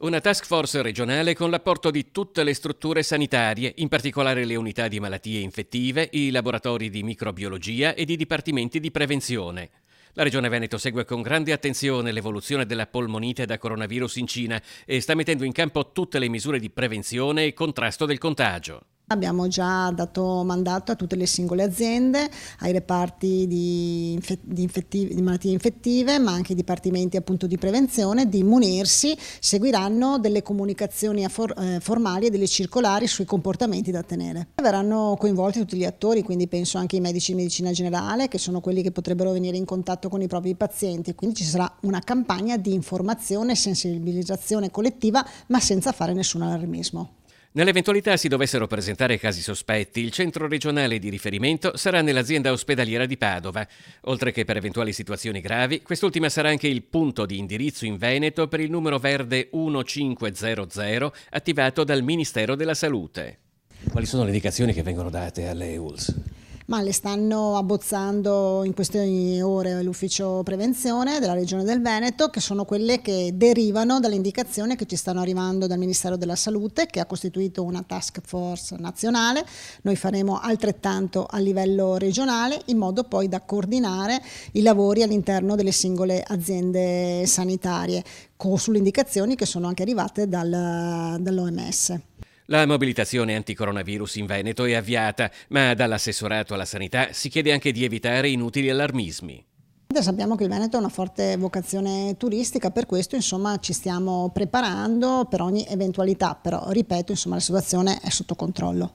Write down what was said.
Una task force regionale con l'apporto di tutte le strutture sanitarie, in particolare le unità di malattie infettive, i laboratori di microbiologia ed i dipartimenti di prevenzione. La Regione Veneto segue con grande attenzione l'evoluzione della polmonite da coronavirus in Cina e sta mettendo in campo tutte le misure di prevenzione e contrasto del contagio. Abbiamo già dato mandato a tutte le singole aziende, ai reparti di malattie infettive, ma anche ai dipartimenti appunto di prevenzione, di munirsi. Seguiranno delle comunicazioni formali e delle circolari sui comportamenti da tenere. Verranno coinvolti tutti gli attori, quindi penso anche ai medici di medicina generale, che sono quelli che potrebbero venire in contatto con i propri pazienti. Quindi ci sarà una campagna di informazione e sensibilizzazione collettiva, ma senza fare nessun allarmismo. Nell'eventualità si dovessero presentare casi sospetti, il centro regionale di riferimento sarà nell'azienda ospedaliera di Padova. Oltre che per eventuali situazioni gravi, quest'ultima sarà anche il punto di indirizzo in Veneto per il numero verde 1500 attivato dal Ministero della Salute. Quali sono le indicazioni che vengono date alle ULSS? Ma le stanno abbozzando in queste ore l'ufficio prevenzione della Regione del Veneto, che sono quelle che derivano dalle indicazioni che ci stanno arrivando dal Ministero della Salute, che ha costituito una task force nazionale. Noi faremo altrettanto a livello regionale, in modo poi da coordinare i lavori all'interno delle singole aziende sanitarie, sulle indicazioni che sono anche arrivate dall'OMS. La mobilitazione anticoronavirus in Veneto è avviata, ma dall'assessorato alla sanità si chiede anche di evitare inutili allarmismi. Sappiamo che il Veneto ha una forte vocazione turistica, per questo ci stiamo preparando per ogni eventualità, però ripeto, la situazione è sotto controllo.